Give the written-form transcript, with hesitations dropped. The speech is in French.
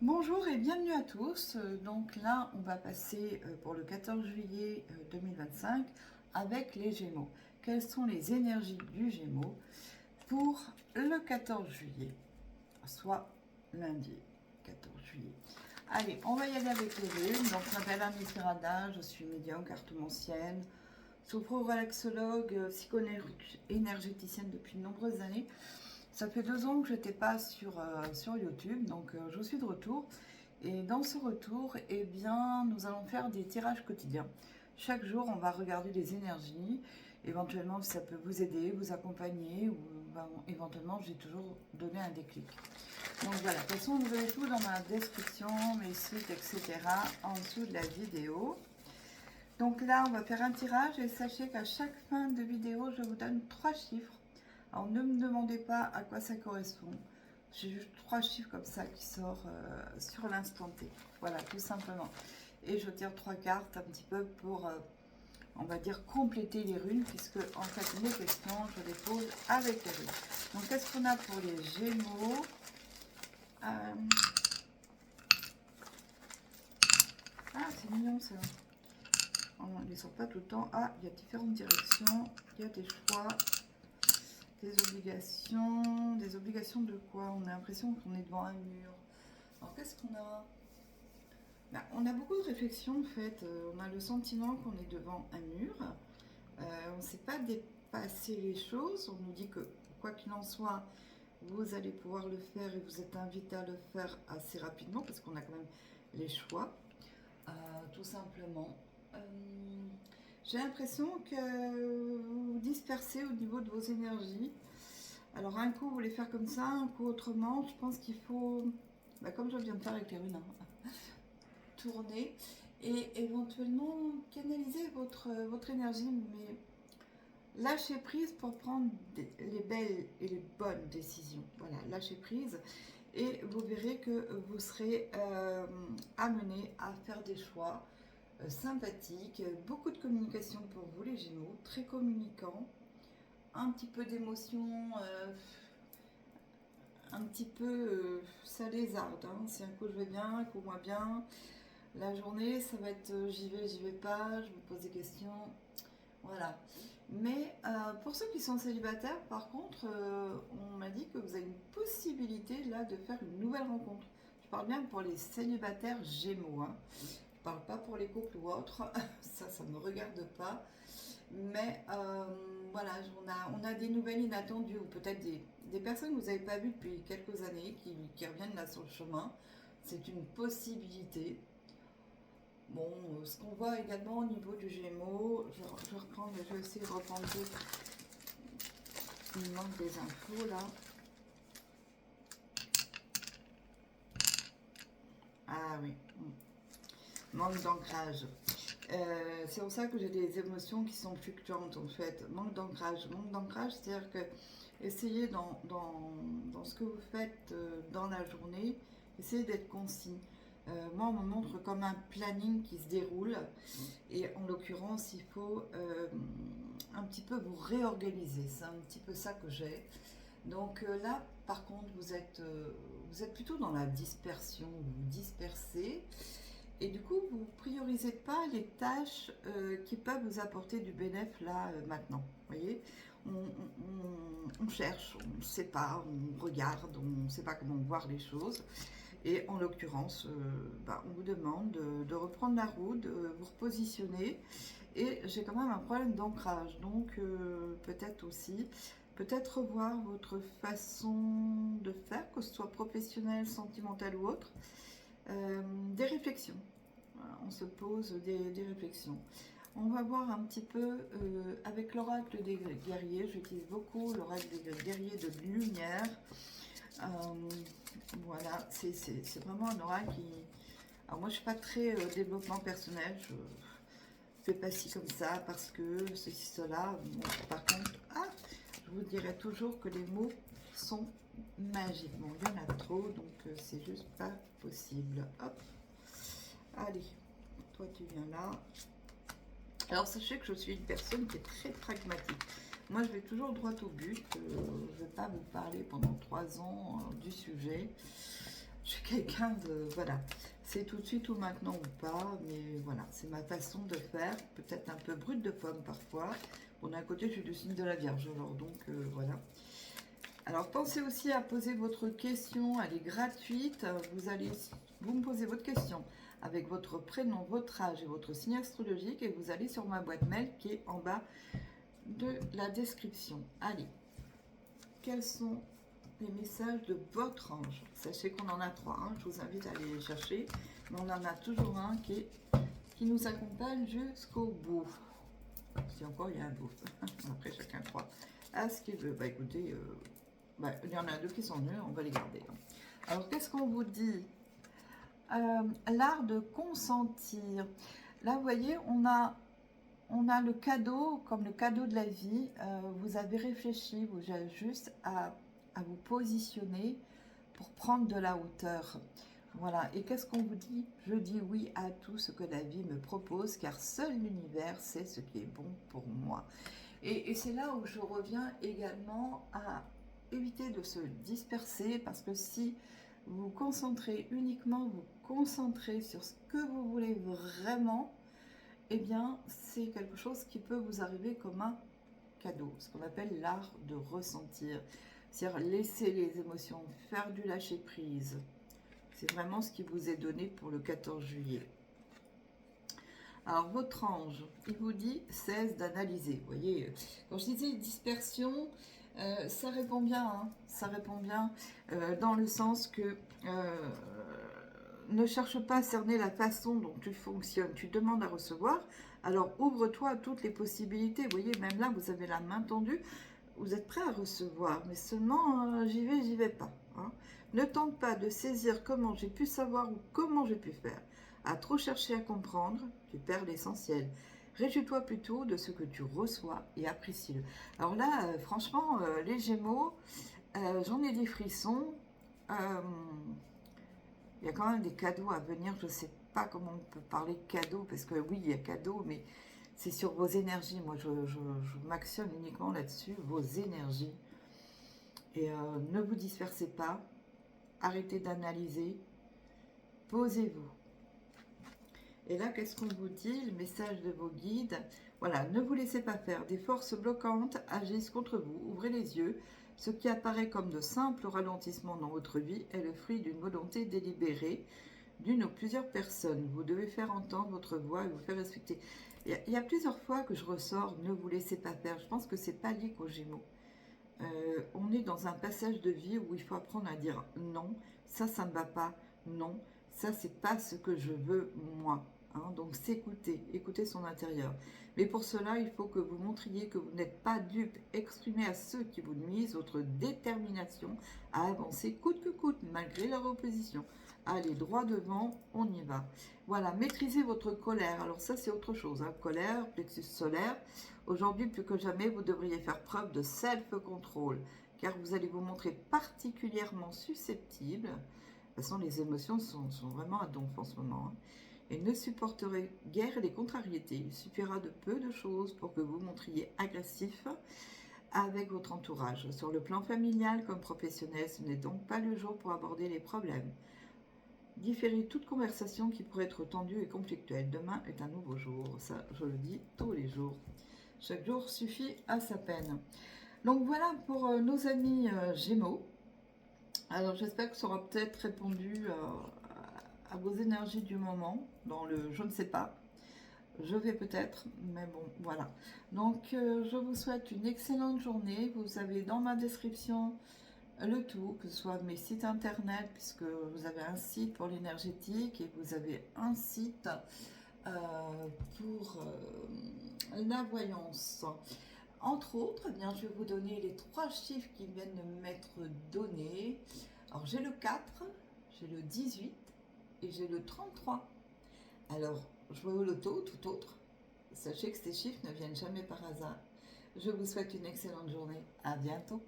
Bonjour et bienvenue à tous. Donc là, on va passer pour le 14 juillet 2025 avec les Gémeaux. Quelles sont les énergies du Gémeaux pour le 14 juillet, soit lundi 14 juillet. Allez, on va y aller avec les runes. Donc, je m'appelle Annie Pirada, je suis médium, cartomancienne, sophro-relaxologue, psycho-énergéticienne depuis de nombreuses années. Ça fait 2 ans que je n'étais pas sur YouTube, donc je suis de retour. Et dans ce retour, eh bien, nous allons faire des tirages quotidiens. Chaque jour, on va regarder les énergies. Éventuellement, ça peut vous aider, vous accompagner, ou éventuellement, j'ai toujours donné un déclic. Donc voilà, de toute façon, vous avez tout dans ma description, mes sites, etc. en dessous de la vidéo. Donc là, on va faire un tirage et sachez qu'à chaque fin de vidéo, je vous donne 3 chiffres. Alors ne me demandez pas à quoi ça correspond. J'ai juste 3 chiffres comme ça qui sortent sur l'instant T. Voilà, tout simplement. Et je tire 3 cartes un petit peu pour, on va dire, compléter les runes, puisque en fait, mes questions, je les pose avec les runes. Donc, qu'est-ce qu'on a pour les Gémeaux? Ah, c'est mignon ça. On ne les sort pas tout le temps. Ah, il y a différentes directions. Il y a des choix. Des obligations de quoi? On a l'impression qu'on est devant un mur. Alors qu'est-ce qu'on a? Ben, on a beaucoup de réflexions en fait. On a le sentiment qu'on est devant un mur. On ne sait pas dépasser les choses. On nous dit que quoi qu'il en soit, vous allez pouvoir le faire et vous êtes invité à le faire assez rapidement parce qu'on a quand même les choix, tout simplement. J'ai l'impression que vous vous dispersez au niveau de vos énergies. Alors un coup vous voulez faire comme ça, un coup autrement. Je pense qu'il faut, comme je viens de faire avec les runes, tourner et éventuellement canaliser votre énergie, mais lâcher prise pour prendre les belles et les bonnes décisions. Voilà, lâcher prise et vous verrez que vous serez amené à faire des choix sympathiques, beaucoup de communication pour vous les Gémeaux, très communicants, un petit peu d'émotion, un petit peu ça lézarde. C'est un coup je vais bien, un coup moins bien. La journée, ça va être j'y vais pas, je me pose des questions. Voilà. Mais pour ceux qui sont célibataires, par contre, on m'a dit que vous avez une possibilité là de faire une nouvelle rencontre. Je parle bien pour les célibataires Gémeaux. Je parle pas pour les couples ou autres. Ça ne me regarde pas. Mais voilà, on a des nouvelles inattendues ou peut-être des personnes que vous n'avez pas vues depuis quelques années qui reviennent là sur le chemin. C'est une possibilité. Bon, ce qu'on voit également au niveau du Gémeaux, je vais essayer de reprendre d'autres. Il me manque des infos là. Ah oui, manque d'ancrage. C'est pour ça que j'ai des émotions qui sont fluctuantes en fait. Manque d'ancrage. Manque d'ancrage, c'est-à-dire que essayez dans ce que vous faites dans la journée, essayez d'être concis. Moi, on me montre comme un planning qui se déroule et en l'occurrence, il faut un petit peu vous réorganiser. C'est un petit peu ça que j'ai. Donc là, par contre, vous êtes plutôt dans la dispersion, vous vous dispersez. Et du coup, vous ne priorisez pas les tâches qui peuvent vous apporter du bénéfice là, maintenant. Vous voyez, on cherche, on ne sait pas, on regarde, on ne sait pas comment voir les choses. Et en l'occurrence, on vous demande de reprendre la route, de vous repositionner. Et j'ai quand même un problème d'ancrage. Donc, peut-être aussi, peut-être revoir votre façon de faire, que ce soit professionnelle, sentimentale ou autre. Des réflexions. Voilà, on se pose des réflexions. On va voir un petit peu avec l'oracle des guerriers. J'utilise beaucoup l'oracle des guerriers de lumière. Voilà, c'est vraiment un oracle qui... Alors moi, je ne suis pas très développement personnel. Je fais pas ci comme ça parce que ceci, cela. Bon, par contre, je vous dirais toujours que les mots sont magiques. Bon, il y en a trop, donc c'est juste pas possible. Hop. Allez, toi tu viens là. Alors sachez que je suis une personne qui est très pragmatique. Moi je vais toujours droit au but. Je ne vais pas vous parler pendant 3 ans du sujet. Je Je suis quelqu'un de... Voilà, c'est tout de suite ou maintenant ou pas, mais voilà, c'est ma façon de faire, peut-être un peu brute de pomme parfois. Bon, d'un côté, je suis du signe de la Vierge, alors donc voilà. Alors, pensez aussi à poser votre question, elle est gratuite. Vous me posez votre question avec votre prénom, votre âge et votre signe astrologique et vous allez sur ma boîte mail qui est en bas de la description. Allez, quels sont les messages de votre ange? Sachez qu'on en a 3, hein. Je vous invite à aller les chercher, mais on en a toujours un qui nous accompagne jusqu'au bout. Si encore il y a un bout. Après, chacun croit à ce qu'il veut. Bah écoutez, il y en a 2 qui sont nuls, on va les garder. Alors, qu'est-ce qu'on vous dit? L'art de consentir. Là, vous voyez, on a le cadeau, comme le cadeau de la vie. Vous avez réfléchi, vous avez juste à vous positionner pour prendre de la hauteur. Voilà, et qu'est-ce qu'on vous dit? Je dis oui à tout ce que la vie me propose, car seul l'univers sait ce qui est bon pour moi. Et c'est là où je reviens également à éviter de se disperser, parce que si vous concentrez uniquement, vous concentrez sur ce que vous voulez vraiment, eh bien, c'est quelque chose qui peut vous arriver comme un cadeau, ce qu'on appelle l'art de ressentir. C'est-à-dire laisser les émotions, faire du lâcher-prise. C'est vraiment ce qui vous est donné pour le 14 juillet. Alors, votre ange, il vous dit, cesse d'analyser. Vous voyez, quand je disais dispersion, ça répond bien, hein, ça répond bien dans le sens que ne cherche pas à cerner la façon dont tu fonctionnes. Tu demandes à recevoir, alors ouvre-toi à toutes les possibilités. Vous voyez, même là, vous avez la main tendue, vous êtes prêt à recevoir, mais seulement j'y vais pas. Hein. Ne tente pas de saisir comment j'ai pu savoir ou comment j'ai pu faire. À trop chercher à comprendre, tu perds l'essentiel. Réjouis-toi plutôt de ce que tu reçois et apprécie-le. Alors là, franchement, les Gémeaux, j'en ai des frissons. Il y a quand même des cadeaux à venir. Je ne sais pas comment on peut parler de cadeaux, parce que oui, il y a cadeaux, mais c'est sur vos énergies. Moi, je m'actionne uniquement là-dessus, vos énergies. Et ne vous dispersez pas. Arrêtez d'analyser. Posez-vous. Et là, qu'est-ce qu'on vous dit? Le message de vos guides. Voilà, ne vous laissez pas faire. Des forces bloquantes agissent contre vous. Ouvrez les yeux. Ce qui apparaît comme de simples ralentissements dans votre vie est le fruit d'une volonté délibérée d'une ou plusieurs personnes. Vous devez faire entendre votre voix et vous faire respecter. Il y a plusieurs fois que je ressors, ne vous laissez pas faire. Je pense que c'est pas lié qu'aux Gémeaux. On est dans un passage de vie où il faut apprendre à dire non, ça ne va pas, non, ça c'est pas ce que je veux moi. Hein, donc s'écouter, écouter son intérieur. Mais pour cela, il faut que vous montriez que vous n'êtes pas dupe. Exprimez à ceux qui vous nuisent votre détermination à avancer coûte que coûte, malgré leur opposition. Allez, droit devant, on y va. Voilà, maîtrisez votre colère. Alors ça, c'est autre chose. Hein. Colère, plexus solaire. Aujourd'hui, plus que jamais, vous devriez faire preuve de self-control, car vous allez vous montrer particulièrement susceptible. De toute façon, les émotions sont vraiment à donf en ce moment. Hein. Et ne supporterez guère les contrariétés. Il suffira de peu de choses pour que vous montriez agressif avec votre entourage. Sur le plan familial comme professionnel, ce n'est donc pas le jour pour aborder les problèmes. Différez toute conversation qui pourrait être tendue et conflictuelle. Demain est un nouveau jour. Ça, je le dis tous les jours. Chaque jour suffit à sa peine. Donc voilà pour nos amis Gémeaux. Alors j'espère que ça aura peut-être répondu à vos énergies du moment, dans le je ne sais pas. Je vais peut-être, mais bon, voilà. Donc je vous souhaite une excellente journée. Vous avez dans ma description le tout, que ce soit mes sites internet, puisque vous avez un site pour l'énergétique et vous avez un site pour la voyance. Entre autres, eh bien, je vais vous donner les 3 chiffres qui viennent de m'être donnés. Alors j'ai le 4, j'ai le 18 et j'ai le 33. Alors, je vois au loto, tout autre. Sachez que ces chiffres ne viennent jamais par hasard. Je vous souhaite une excellente journée. À bientôt.